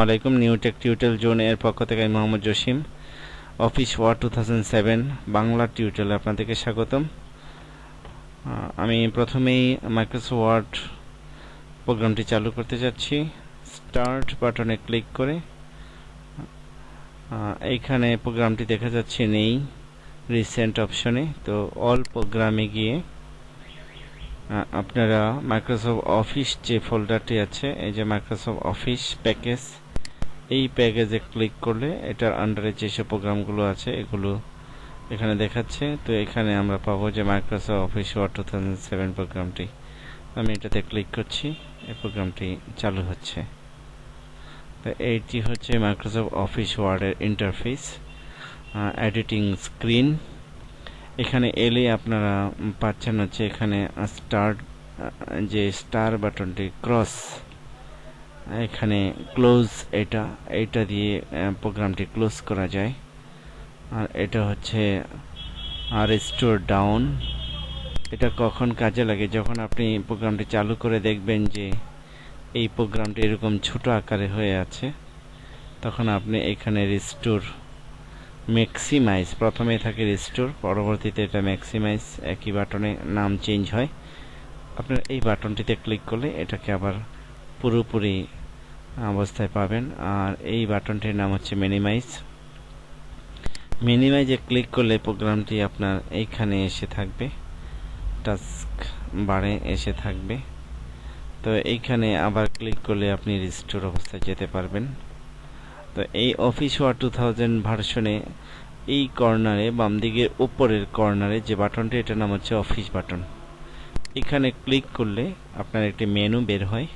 আলাইকুম new take tutorial zone এর পক্ষ থেকে আমি মোহাম্মদ জসিম অফিস ওয়ার্ড 2007 বাংলা টিউটোরিয়ালে আপনাদেরকে স্বাগতম। আমি প্রথমেই মাইক্রোসফট ওয়ার্ড প্রোগ্রামটি চালু করতে যাচ্ছি। স্টার্ট বাটনে ক্লিক করে এইখানে প্রোগ্রামটি দেখা যাচ্ছে নেই রিসেন্ট অপশনে, তো অল প্রোগ্রামে গিয়ে আপনারা মাইক্রোসফট অফিস যে ফোল্ডারটি আছে, এই যে মাইক্রোসফট অফিস প্যাকেজ, এই প্যাকেজে ক্লিক করলে এটার আন্ডারে যেসব প্রোগ্রামগুলো আছে এগুলো এখানে দেখাচ্ছে। তো এখানে আমরা পাবো যে মাইক্রোসফট অফিস ওয়ার্ড 2007 প্রোগ্রামটি। আমি এটাতে ক্লিক করছি, এই প্রোগ্রামটি চালু হচ্ছে। তো এইটি হচ্ছে মাইক্রোসফট অফিস ওয়ার্ডের ইন্টারফেস, এডিটিং স্ক্রিন। এখানে এলে আপনারা পাচ্ছেন হচ্ছে এখানে যে স্টার বাটনটি ক্রস, এখানে ক্লোজ, এটা দিয়ে প্রোগ্রামটি ক্লোজ করা যায়। আর এটা হচ্ছে রিস্টোর ডাউন। এটা কখন কাজে লাগে? যখন আপনি প্রোগ্রামটি চালু করে দেখবেন যে এই প্রোগ্রামটি এরকম ছোট আকারে হয়ে আছে, তখন আপনি এখানে রিস্টোর ম্যাক্সিমাইজ, প্রথমে থাকে রিস্টোর, পরবর্তীতে এটা ম্যাক্সিমাইজ, একই বাটনে নাম চেঞ্জ হয়। আপনার এই বাটনটিতে ক্লিক করলে এটাকে আবার পুরোপুরি অবস্থায় পাবেন। আর এই বাটনটির নাম হচ্ছে মিনিমাইজে ক্লিক করলে প্রোগ্রামটি আপনার এইখানে এসে থাকবে, টাস্ক বারে এসে থাকবে। তো এইখানে আবার ক্লিক করলে আপনি রিস্টোর অবস্থায় যেতে পারবেন। তো এই অফিস ওয়ার্ড 2000 ভার্সনে এই কর্নারে, বাম দিকের উপরের কর্নারে যে বাটনটি, এটার নাম হচ্ছে অফিস বাটন। এখানে ক্লিক করলে আপনার একটি মেনু বের হয়।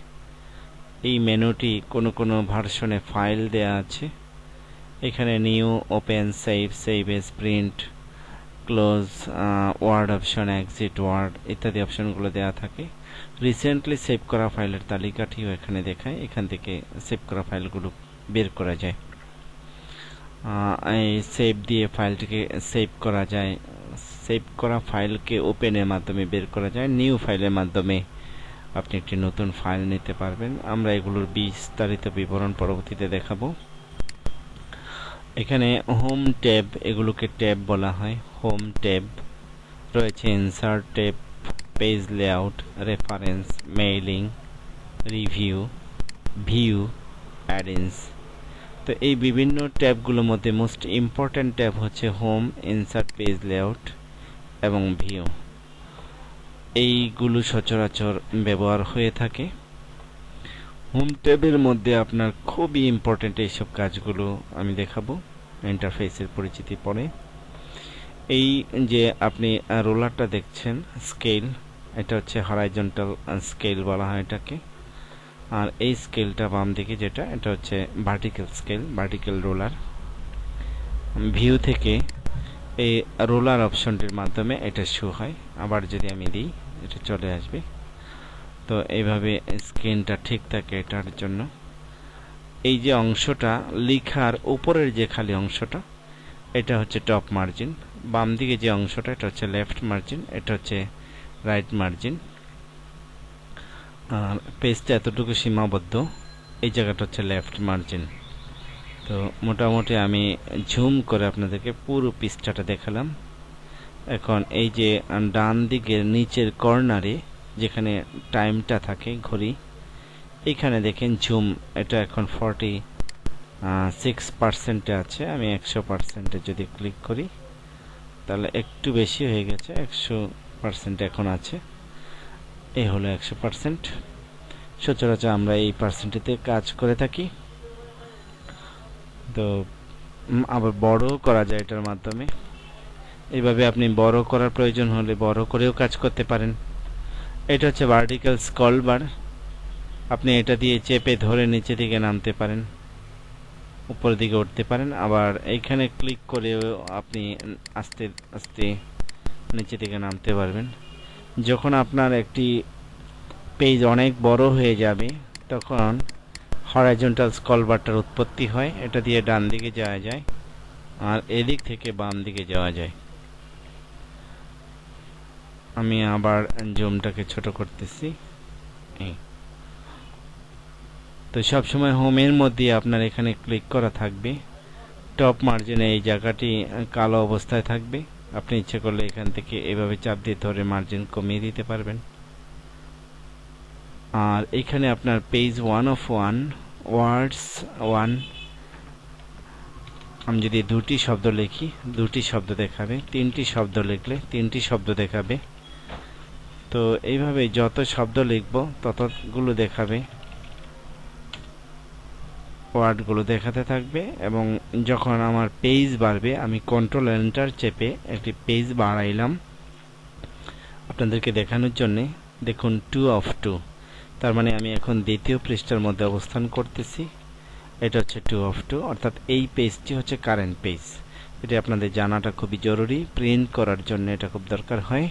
এই মেনুটি কোনো ভার্সনে ফাইল দেয়া আছে। এখানে new, open, save as, print, close, word option, exit word ইত্যাদি অপশনগুলো দেওয়া থাকে। রিসেন্টলি সেভ করা ফাইলের তালিকাটিও এখানে দেখায়, এখান থেকে সেভ করা ফাইলগুলো বের করা যায়। এই সেভ দিয়ে ফাইলটিকে সেভ করা যায়, সেভ করা ফাইলকে ওপেনের মাধ্যমে বের করা যায়, নিউ ফাইলের মাধ্যমে আপনি একটি নতুন ফাইল নিতে পারবেন। আমরা এগুলোর বিস্তারিত বিবরণ পরবর্তীতে দেখাবো। এখানে হোম ট্যাব, এগুলোকে ট্যাব বলা হয়। হোম ট্যাব রয়েছে, insert tab, page layout, reference, mailing, review, view, add-ins. তো এই বিভিন্ন ট্যাবগুলোর মধ্যে মোস্ট ইম্পর্ট্যান্ট ট্যাব হচ্ছে হোম, ইনসার্ট, পেজ লেআউট এবং ভিউ। এইগুলো সচরাচর ব্যবহার হয়ে থাকে। হোম ট্যাবের মধ্যে আপনার খুবই ইম্পর্ট্যান্ট এইসব কাজগুলো আমি দেখাবো ইন্টারফেসের পরিচিতি পরে। এই যে আপনি রোলারটা দেখছেন, স্কেল, এটা হচ্ছে হরাইজন্টাল স্কেল বলা হয় এটাকে। আর এই স্কেলটা বাম দিকে যেটা, এটা হচ্ছে vertical scale, vertical roller. View থেকে এই রোলার অপশনটির মাধ্যমে এটা শো হয়। আবার যদি আমি দিই, এটা চলে আসবে। তো এইভাবে স্ক্রিনটা ঠিক থাকে এটার জন্য। এই যে অংশটা লেখার উপরের যে খালি অংশটা, এটা হচ্ছে টপ মার্জিন। বাম দিকে যে অংশটা, এটা হচ্ছে লেফট মার্জিন, এটা হচ্ছে রাইট মার্জিন। আর পেজটা এতটুকু সীমাবদ্ধ, এই জায়গাটা হচ্ছে লেফট মার্জিন। তো মোটামুটি আমি জুম করে আপনাদেরকে পুরো পৃষ্ঠাটা দেখালাম। এখন এই যে ডান দিকের নিচের কর্নারে যেখানে টাইমটা থাকে ঘড়ি, এইখানে দেখেন জুম, এটা এখন 46% আছে। আমি 100% যদি ক্লিক করি, তাহলে একটু বেশি হয়ে গেছে, 100% এখন আছে। এই হলো 100%। সচরাচর আমরা এই পার্সেন্টেতে কাজ করে থাকি। তো আবার বড় করা যায় এটার মাধ্যমে। এইভাবে আপনি বড় করার প্রয়োজন হলে বড় করেও কাজ করতে পারেন। এটা হচ্ছে ভার্টিক্যাল স্ক্রল বার, আপনি এটা দিয়ে চেপে ধরে নিচে দিকে নামতে পারেন, উপরের দিকে উঠতে পারেন। আবার এইখানে ক্লিক করেও আপনি আস্তে আস্তে নিচে দিকে নামতে পারবেন। যখন আপনার একটি পেজ অনেক বড় হয়ে যাবে, তখন হরাইজন্টাল স্ক্রল বারটার উৎপত্তি হয়। এটা দিয়ে ডান দিকে যাওয়া যায় আর এদিক থেকে বাম দিকে যাওয়া যায়। আমি আবার জুমটাকে ছোট করতেছি। তো সবসময় হোমের মধ্যে আপনার এখানে ক্লিক করা থাকবে। টপ মার্জিনে এই জায়গাটি কালো অবস্থায় থাকবে। আপনি ইচ্ছে করলে এখান থেকে এভাবে চাপ দিয়ে ধরে মার্জিন কমিয়ে দিতে পারবেন। আর এখানে আপনার পেজ 1 of 1 ওয়ার্ডস 1, আমি যদি দুটি শব্দ লিখি দুটি শব্দ দেখাবে, তিনটি শব্দ লিখলে তিনটি শব্দ দেখাবে। তো এইভাবে যত শব্দ লিখব ততগুলো দেখাবে, ওয়ার্ডগুলো দেখাতে থাকবে। এবং যখন আমার পেজ বাড়বে আমি কন্ট্রোল এন্টার চেপে একটি পেজ বাড়াইলাম আপনাদেরকে দেখানোর জন্যে। দেখুন 2 of 2, তার মানে আমি এখন দ্বিতীয় পৃষ্ঠার মধ্যে অবস্থান করতেছি। এটা হচ্ছে 2 of 2, অর্থাৎ এই পেজটি হচ্ছে কারেন্ট পেজ। এটা আপনাদের জানাটা খুবই জরুরি, প্রিন্ট করার জন্য এটা খুব দরকার হয়।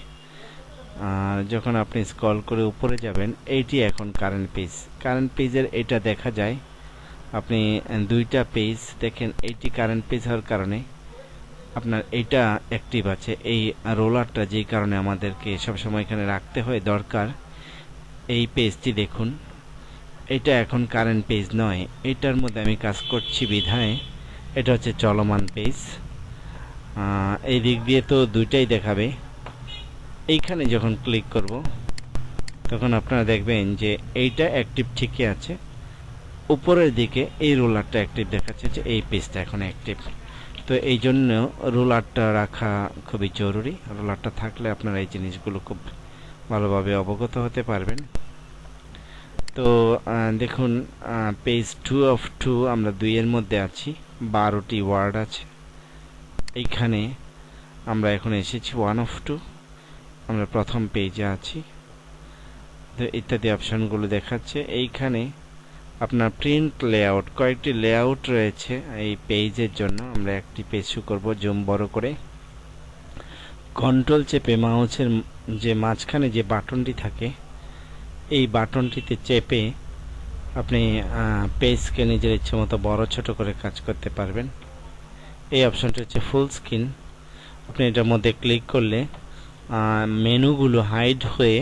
আর যখন আপনি স্ক্রল করে উপরে যাবেন এইটি এখন কারেন্ট পেজ। কারেন্ট পেজের এটা দেখা যায়, আপনি দুইটা পেজ দেখেন। এইটি কারেন্ট পেজ হওয়ার কারণে আপনার এইটা অ্যাক্টিভ আছে। এই রোলারটা যেই কারণে আমাদেরকে সবসময় এখানে রাখতে হয় দরকার। এই পেজটি দেখুন, এটা এখন কারেন্ট পেজ নয়, এটার মধ্যে আমি কাজ করছি বিধায় এটা হচ্ছে চলমান পেজ। এই দিক দিয়ে তো দুইটাই দেখাবে। এইখানে যখন ক্লিক করব তখন আপনারা দেখবেন যে এইটা অ্যাক্টিভ ঠিকই আছে, উপরের দিকে এই রোলারটা অ্যাক্টিভ দেখাচ্ছে যে এই পেজটা এখন অ্যাক্টিভ। তো এই জন্য রোলারটা রাখা খুবই জরুরি। রোলারটা থাকলে আপনারা এই জিনিসগুলো খুব ভালোভাবে অবগত হতে পারবেন। তো দেখুন পেজ 2 of 2, আমরা 2 এর মধ্যে আছি, 12টি ওয়ার্ড আছে। এইখানে আমরা এখন এসেছি 1 of 2, আমরা প্রথম পেজে আছি। তো ইত্যাদি অপশনগুলো দেখাচ্ছে। এইখানে আপনার প্রিন্ট লেআউট, কয়েকটি লেআউট রয়েছে এই পেজের জন্য। আমরা একটি পেজ শুরু করব জুম বড় করে। কন্ট্রোল চেপে মাউসের যে মাঝখানে যে বাটনটি থাকে এই বাটনটিতে চেপে আপনি পেজকে নিজের ইচ্ছে মতো বড় ছোট করে কাজ করতে পারবেন। এই অপশনটি হচ্ছে ফুল স্ক্রিন। আপনি এটার মধ্যে ক্লিক করলে মেনুগুলো হাইড হয়ে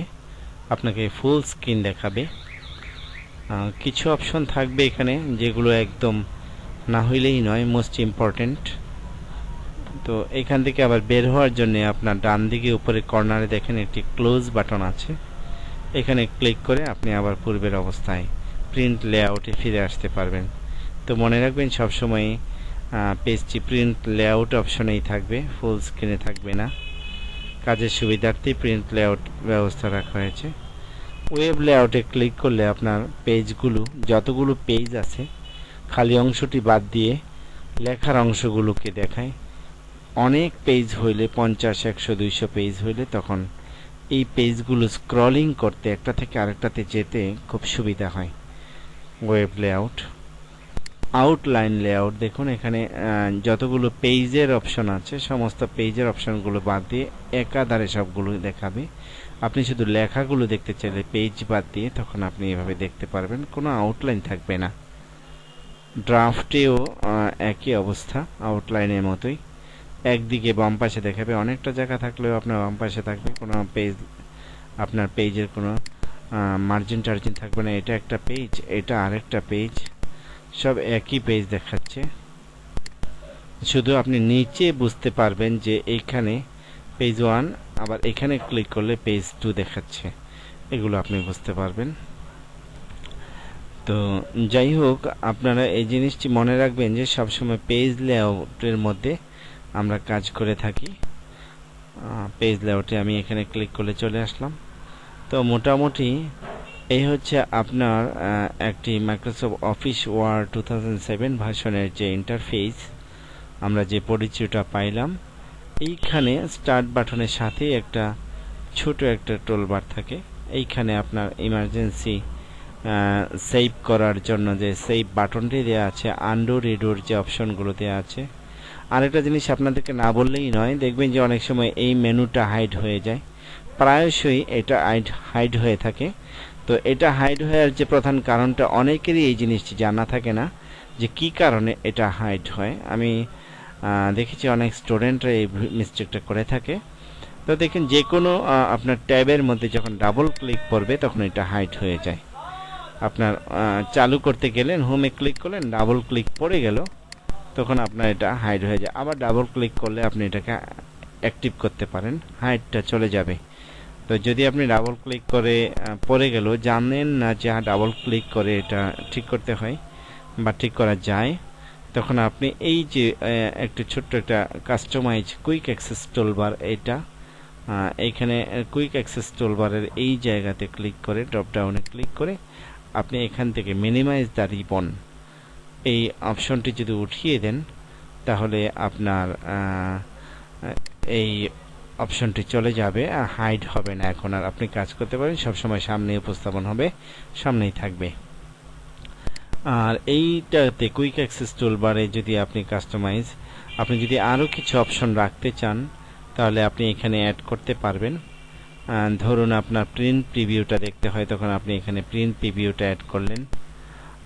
আপনাকে ফুল স্ক্রিন দেখাবে। কিছু অপশন থাকবে এখানে যেগুলো একদম না হইলেই নয়, মোস্ট ইম্পর্টেন্ট। তো এখান থেকে আবার বের হওয়ার জন্য আপনার ডান দিকে উপরে কর্নারে দেখেন একটি ক্লোজ বাটন আছে, এখানে ক্লিক করে আপনি আবার পূর্বের অবস্থায় প্রিন্ট লেআউটে ফিরে আসতে পারবেন। তো মনে রাখবেন সবসময় পেজটি প্রিন্ট লেআউট অপশনেই থাকবে, ফুল স্ক্রিনে থাকবে না। কাজের সুবিধার্থে প্রিন্ট লেআউট ব্যবস্থা রাখা হয়েছে। ওয়েব লেআউটে ক্লিক করলে আপনার পেজগুলো, যতগুলো পেজ আছে খালি অংশটি বাদ দিয়ে লেখার অংশগুলোকে দেখায়। অনেক পেজ হইলে 50, 100, 200 পেজ হইলে তখন এই পেজগুলো স্ক্রলিং করতে একটা থেকে আরেকটাতে যেতে খুব সুবিধা হয়। Web layout. আউটলাইন লেআউট দেখুন, এখানে যতগুলো পেজের অপশন আছে সমস্ত পেজের অপশনগুলো বাদ দিয়ে একাধারে সবগুলো দেখাবে। আপনি শুধু লেখাগুলো দেখতে চাইলে পেজ বাদ দিয়ে তখন আপনি এভাবে দেখতে পারবেন, কোনো আউটলাইন থাকবে না। ড্রাফটেও একই অবস্থা, আউটলাইনের মতোই। একদিকে বাম পাশে দেখাবে, অনেকটা জায়গা থাকলেও আপনার বাম পাশে থাকবে। কোনো পেজ, আপনার পেজের কোনো মার্জিন টার্জিন থাকবে না। এটা একটা পেজ, এটা আরেকটা পেজ, সব একই পেজ দেখাচ্ছে। শুধু আপনি নিচে বুঝতে পারবেন যে এইখানে পেজ 1, আবার এখানে ক্লিক করলে পেজ 2 দেখাচ্ছে, এগুলো আপনি বুঝতে পারবেন। তো যাই হোক, আপনারা এই জিনিসটি মনে রাখবেন যে সবসময় পেজ লেআউটের মধ্যে আমরা কাজ করে থাকি। পেজ লেআউটে আমি এখানে ক্লিক করলে চলে আসলাম। তো মোটামুটি এই হচ্ছে আপনার একটি মাইক্রোসফট অফিস ওয়ার্ড 2007 ভার্সনের যে ইন্টারফেস, আমরা যে পরিচয়টা পাইলাম। এইখানে স্টার্ট বাটনের সাথে একটা ছোট একটা টুলবার থাকে। এইখানে আপনার ইমার্জেন্সি সেভ করার জন্য যে সেভ বাটনটি দেওয়া আছে, আন্ডু রিডোর যে অপশনগুলো দেওয়া আছে। আরেকটা জিনিস আপনাদেরকে না বললেই নয়, দেখবেন যে অনেক সময় এই মেনুটা হাইড হয়ে যায়, প্রায়শই এটা হাইড হয়ে থাকে। তো এটা হাইড হওয়ার যে প্রধান কারণটা অনেকেরই এই জিনিসটি জানা থাকে না যে কি কারণে এটা হাইড হয়। আমি দেখেছি অনেক স্টুডেন্টরা এই মিস্টেকটা করে থাকে। তো দেখেন যে কোনো আপনার ট্যাবের মধ্যে যখন ডাবল ক্লিক করবে তখন এটা হাইড হয়ে যায়। আপনার চালু করতে গেলেন, হোমে ক্লিক করলেন, ডাবল ক্লিক পড়ে গেল, তখন আপনার এটা হাইড হয়ে যায়। আবার ডাবল ক্লিক করলে আপনি এটাকে অ্যাক্টিভ করতে পারেন, হাইডটা চলে যাবে। তো যদি আপনি ডাবল ক্লিক করে পড়ে গেল, জানেন না যে ডাবল ক্লিক করে এটা ঠিক করতে হয় বা ঠিক করা যায়, তখন আপনি এই যে একটা ছোট্ট একটা কাস্টমাইজ কুইক অ্যাক্সেস টুলবার, এটা এইখানে কুইক অ্যাক্সেস টুলবারের এই জায়গাতে ক্লিক করে, ড্রপ ডাউনে ক্লিক করে আপনি এখান থেকে মিনিমাইজ দ্য রিবন এই অপশনটি যদি উঠিয়ে দেন, তাহলে আপনার এই অপশনটি চলে যাবে, হাইড হবে না। এখন আর আপনি কাজ করতে পারেন, সবসময় সামনে উপস্থাপন হবে, সামনেই থাকবে। আর এইটাতে কুইক অ্যাক্সেস টুলবারে যদি আপনি কাস্টমাইজ, আপনি যদি আরও কিছু অপশন রাখতে চান, তাহলে আপনি এখানে অ্যাড করতে পারবেন। ধরুন আপনার প্রিন্ট প্রিভিউটা দেখতে হয়, তখন আপনি এখানে প্রিন্ট প্রিভিউটা অ্যাড করলেন।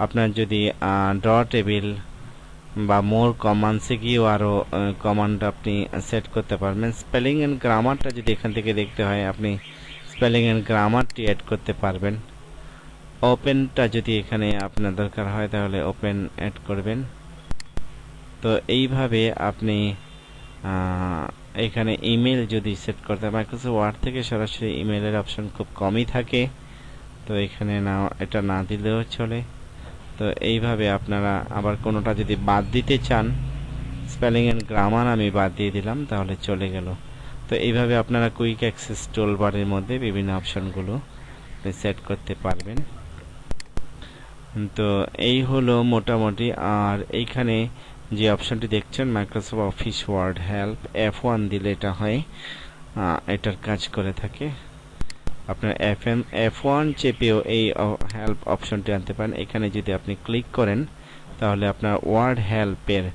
আপনার যদি ড্র টেবিল বা মোর কমান্ডসে গিয়েও আরও কমান্ড আপনি সেট করতে পারবেন। স্পেলিং অ্যান্ড গ্রামারটা যদি এখান থেকে দেখতে হয়, আপনি স্পেলিং অ্যান্ড গ্রামারটি অ্যাড করতে পারবেন। ওপেনটা যদি এখানে আপনার দরকার হয়, তাহলে ওপেন অ্যাড করবেন। তো এইভাবে আপনি এখানে ইমেল যদি সেট করতে, মাইক্রোসফট ওয়ার্ড থেকে সরাসরি ইমেলের অপশন খুব কমই থাকে, তো এখানে না, এটা না দিলেও চলে। তো এইভাবে আপনারা আবার কোনোটা যদি বাদ দিতে চান, স্পেলিং অ্যান্ড গ্রামার আমি বাদ দিয়ে দিলাম, তাহলে চলে গেল। তো এইভাবে আপনারা কুইক অ্যাক্সেস টুলবারের মধ্যে বিভিন্ন অপশনগুলো সেট করতে পারবেন। তো এই হলো মোটামুটি। আর এইখানে যে অপশনটি দেখছেন Microsoft office word help, F1 দিলে এটা হয়, এটার কাজ করে থাকে। আপনার F1 চেপেও এই হেল্প অপশনটি আনতে পারেন। এখানে যদি আপনি ক্লিক করেন, তাহলে আপনার ওয়ার্ড হেল্পের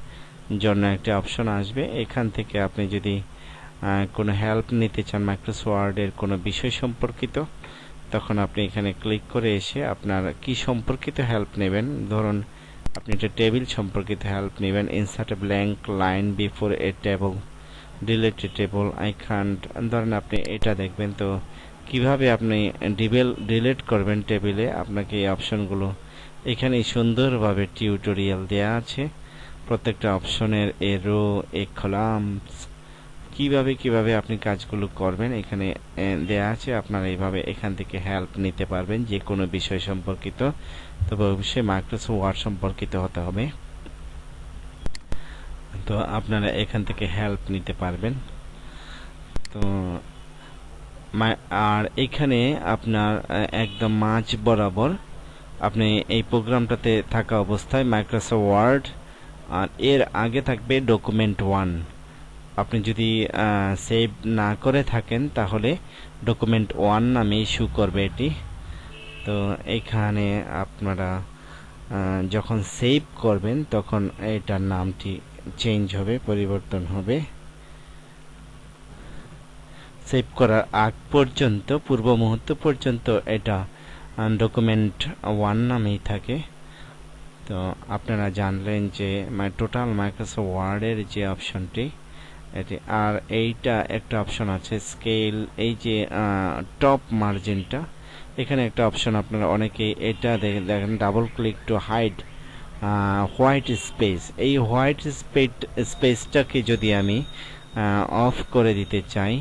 জন্য একটা অপশন আসবে। এখান থেকে আপনি যদি কোনো হেল্প নিতে চান মাইক্রোসফট ওয়ার্ডের কোনো বিষয় সম্পর্কিত, তখন আপনি এখানে ক্লিক করে এসে আপনার কি সম্পর্কিত হেল্প নেবেন, ধরুন আপনি একটা টেবিল সম্পর্কিত হেল্প নেবেন, insert a blank line before a table, delete a table, I can't, ধরেন আপনি এটা দেখবেন। তো কিভাবে আপনি ডিলিট করবেন টেবিলে, আপনাকে এই অপশনগুলো এখানে সুন্দরভাবে টিউটোরিয়াল দেয়া আছে। প্রত্যেকটা অপশনের এ রো, এ কলামস, কিভাবে আপনি কাজগুলো করবেন এখানে দেয়া আছে। আপনারা এইভাবে এখান থেকে হেল্প নিতে পারবেন যে কোনো বিষয় সম্পর্কিত, তবে অবশ্যই মাইক্রোসফট ওয়ার্ড সম্পর্কিত হতে হবে। তো আপনারা এখান থেকে হেল্প নিতে পারবেন। তো আর এখানে আপনার একদম মাঝ বরাবর আপনি এই প্রোগ্রামটাতে থাকা অবস্থায় মাইক্রোসফট ওয়ার্ড, আর এর আগে থাকবে ডকুমেন্ট 1। আপনি যদি সেভ না করে থাকেন, তাহলে ডকুমেন্ট 1 নামে শো করবে এটি। তো এখানে আপনারা যখন সেভ করবেন, তখন এটার নামটি চেঞ্জ হবে, পরিবর্তন হবে। সেভ করার আগ পর্যন্ত, পূর্ব মুহূর্ত পর্যন্ত এটা ডকুমেন্ট 1 নামেই থাকে। তো আপনারা জানলেন যে টোটাল মাইক্রোসফট ওয়ার্ডের যে অপশনটি এটি। আর এইটা একটা অপশন আছে স্কেল, এই যে টপ মার্জিনটা, এখানে একটা অপশন আপনারা অনেকেই এটা দেখেন, double click to hide white space. এই হোয়াইট স্পেসটাকে যদি আমি অফ করে দিতে চাই,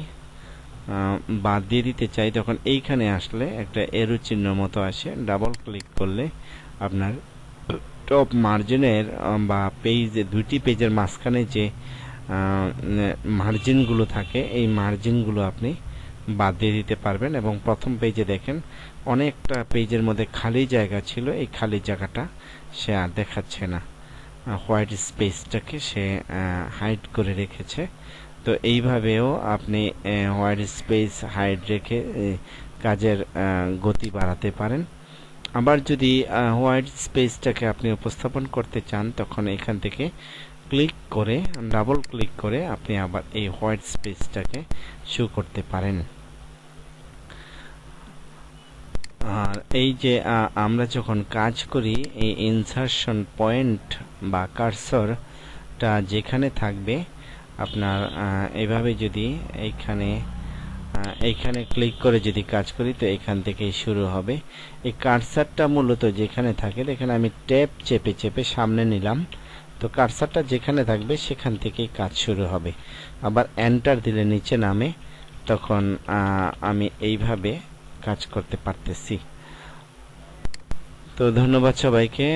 বাদ দিয়ে দিতে চাই, তখন এইখানে আসলে একটা এরো চিহ্ন মতো আসে, ডাবল ক্লিক করলে আপনার টপ মার্জিনের বা পেজে, দুইটি পেজের মাঝখানে যে মার্জিনগুলো থাকে, এই মার্জিনগুলো আপনি বাদ দিয়ে দিতে পারবেন। এবং প্রথম পেজে দেখেন অনেকটা পেজের মধ্যে খালি জায়গা ছিল, এই খালি জায়গাটা সে আর দেখাচ্ছে না, হোয়াইট স্পেসটাকে সে হাইড করে রেখেছে। তো এইভাবেও আপনি হোয়াইট স্পেস হাইড রেখে কাজের গতি বাড়াতে পারেন। আবার যদি হোয়াইট স্পেসটাকে আপনি উপস্থাপন করতে চান, তখন এখান থেকে ক্লিক করে, ডাবল ক্লিক করে আপনি আবার এই হোয়াইট স্পেসটাকে শো করতে পারেন। আর এই যে আমরা যখন কাজ করি, এই ইনসারশন পয়েন্ট বা কার্সরটা যেখানে থাকবে, আপনার এভাবে যদি এইখানে এইখানে ক্লিক করে যদি কাজ করি তো এখান থেকেই শুরু হবে। এই কার্সারটা মূলত যেখানে থাকে, এখানে আমি ট্যাব চেপে চেপে সামনে নিলাম, তো কার্সারটা যেখানে থাকবে সেখান থেকেই কাজ শুরু হবে। আবার এন্টার দিলে নিচে নামে, তখন আমি এইভাবে কাজ করতে পারতেছি। তো ধন্যবাদ সবাইকে।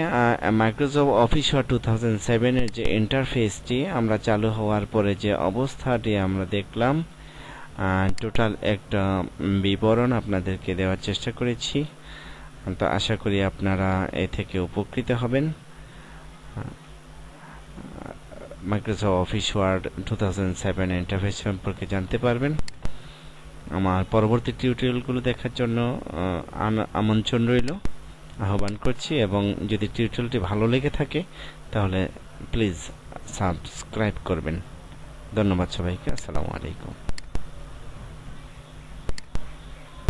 মাইক্রোসফট অফিস 2007 এর যে ইন্টারফেসটি আমরা চালু হওয়ার পরে যে অবস্থাটি আমরা দেখলাম, টোটাল একটা বিবরণ আপনাদেরকে দেওয়ার চেষ্টা করেছি। তো আশা করি আপনারা এ থেকে উপকৃত হবেন, মাইক্রোসফট অফিস ওয়ার্ড 2007 ইন্টারফেস সম্পর্কে জানতে পারবেন। আমার পরবর্তী টিউটোরিয়ালগুলো দেখার জন্য আমন্ত্রণ রইল, আহ্বান করছি। এবং যদি টিউটোরিয়ালটি ভালো লেগে থাকে তাহলে প্লিজ সাবস্ক্রাইব করবেন। ধন্যবাদ সবাইকে। আসসালামু আলাইকুম।